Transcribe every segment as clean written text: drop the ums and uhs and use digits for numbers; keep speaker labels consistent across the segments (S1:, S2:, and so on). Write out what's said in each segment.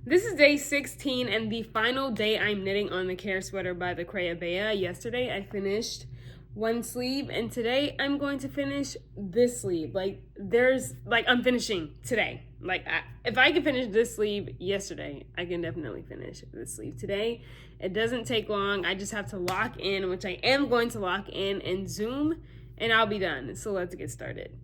S1: This is day 16 and the final day I'm knitting on the Kerr Sweater by the.creabea. Yesterday I finished one sleeve and today I'm going to finish this sleeve. I'm finishing today. If I can finish this sleeve yesterday, I can definitely finish this sleeve today. It doesn't take long. I just have to lock in, which I am going to lock in and zoom, and I'll be done. So let's get started.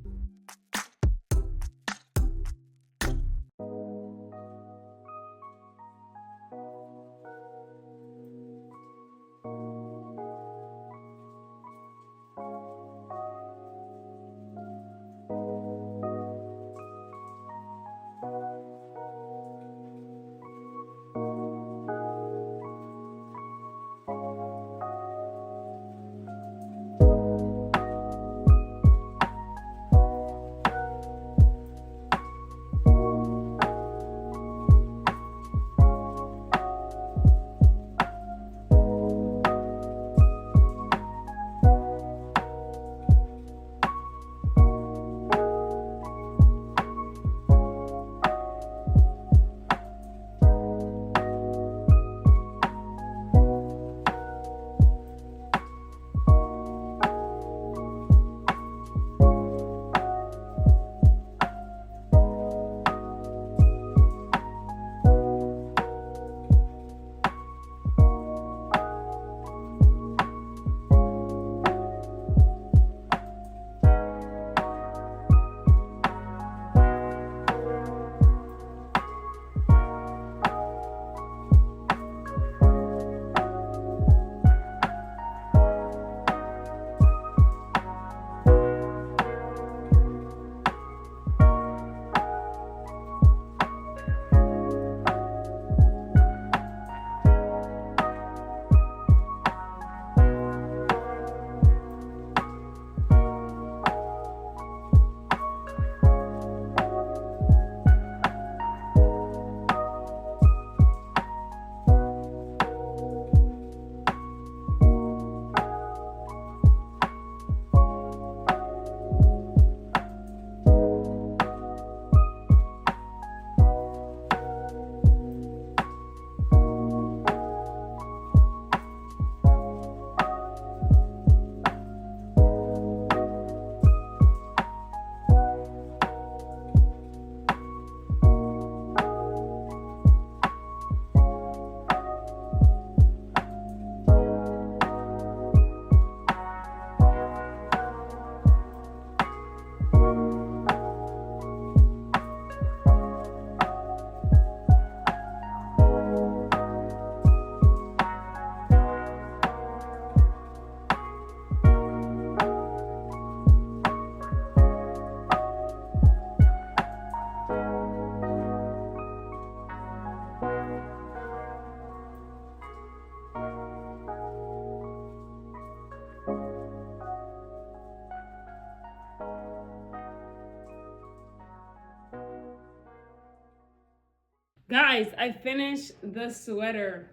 S1: Guys, I finished the sweater.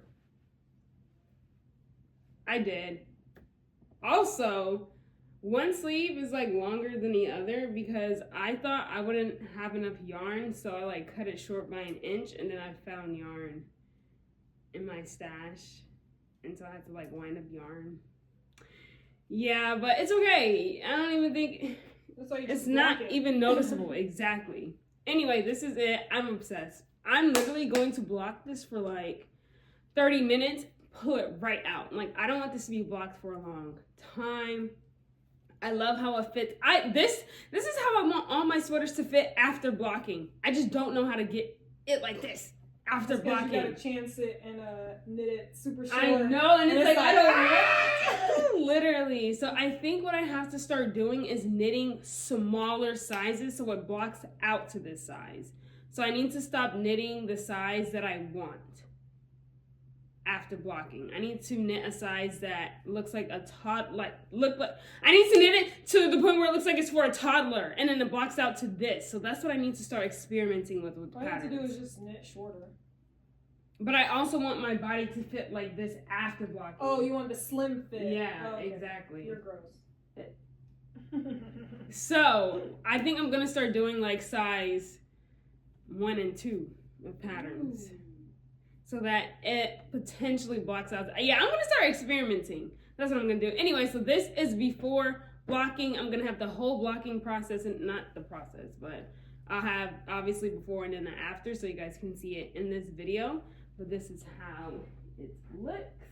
S1: I did. Also, one sleeve is longer than the other because I thought I wouldn't have enough yarn, so I cut it short by 1 inch, and then I found yarn in my stash, and so I had to wind up yarn. Yeah, but it's okay. I don't even think it's not even noticeable. Exactly. Anyway, this is it. I'm obsessed. I'm literally going to block this for 30 minutes, pull it right out. I don't want this to be blocked for a long time. I love how it fits. This is how I want all my sweaters to fit after blocking. I just don't know how to get it like this after blocking.
S2: You gotta chance it and knit it super short.
S1: I know, and it's I don't know. Literally. So I think what I have to start doing is knitting smaller sizes so it blocks out to this size. So I need to stop knitting the size that I want after blocking. I need to knit a size that looks like a toddler. I need to knit it to the point where it looks like it's for a toddler, and then it blocks out to this. So that's what I need to start experimenting with patterns.
S2: All you have to do is just knit shorter.
S1: But I also want my body to fit like this after blocking.
S2: Oh, you want the slim fit?
S1: Yeah,
S2: okay.
S1: Exactly.
S2: You're gross.
S1: So I think I'm gonna start doing like size 1 and 2 with patterns.
S2: Ooh.
S1: so that it potentially blocks out. Yeah, I'm gonna start experimenting. That's what I'm gonna do. Anyway, so this is before blocking. I'm gonna have the whole blocking process, and not the process, but I'll have obviously before and then the after, so you guys can see it in this video. But this is how it looks.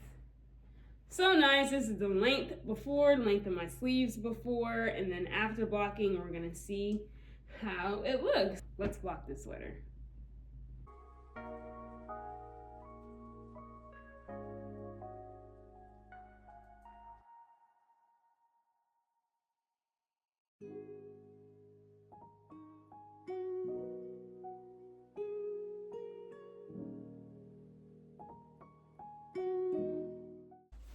S1: So nice. This is the length before, length of my sleeves before, and then after blocking, we're gonna see how it looks. Let's block this sweater.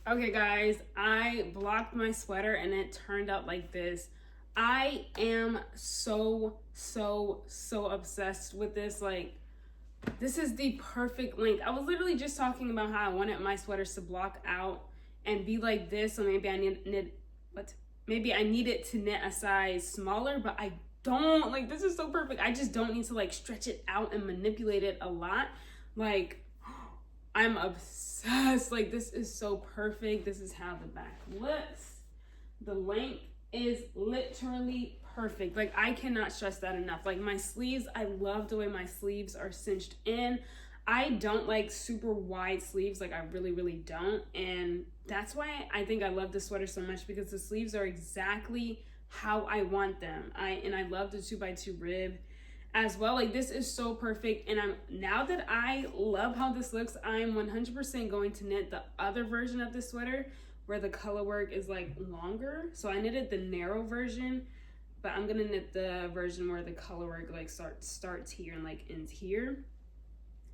S1: Okay guys, I blocked my sweater and it turned out like this. I am so obsessed with this. Like, this is the perfect length. I was literally just talking about how I wanted my sweaters to block out and be like this. So maybe I needed to knit a size smaller, but I don't. Like, this is so perfect. I just don't need to like stretch it out and manipulate it a lot. Like, I'm obsessed. Like, this is so perfect. This is how the back looks. The length is literally perfect. Like, I cannot stress that enough. Like, my sleeves, I love the way my sleeves are cinched in. I don't like super wide sleeves. Like, I really don't. And that's why I think I love this sweater so much, because the sleeves are exactly how I want them. And I love the 2x2 rib as well. Like, this is so perfect. And now that I love how this looks, I'm 100% going to knit the other version of this sweater where the color work is like longer. So I knitted the narrow version, but I'm gonna knit the version where the color work like starts here and like ends here.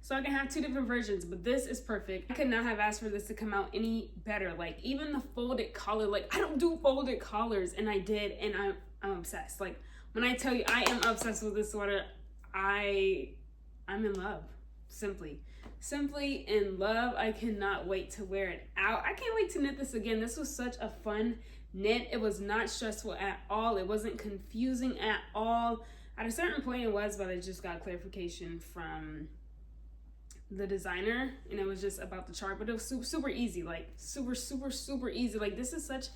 S1: So I can have two different versions, but this is perfect. I could not have asked for this to come out any better. Like, even the folded collar, like, I don't do folded collars, and I did, and I'm obsessed. Like, when I tell you I am obsessed with this sweater, I'm in love. Simply in love. I cannot wait to wear it out. I can't wait to knit this again. This was such a fun knit. It was not stressful at all. It wasn't confusing at all. At a certain point it was, but I just got clarification from the designer, and it was just about the chart. But it was super easy. Like, super easy. Like, this is such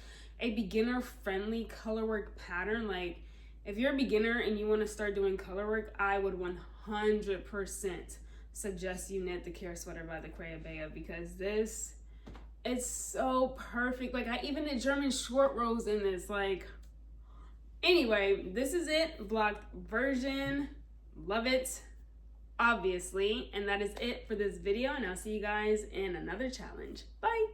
S1: a beginner friendly color work pattern. Like, if you're a beginner and you want to start doing color work, I would 100% suggest you knit the Kerr Sweater by the .creabea, because this is so perfect. Like, I even did German short rows in this. Like, anyway, this is it. Blocked version. Love it, obviously. And that is it for this video, and I'll see you guys in another challenge. Bye.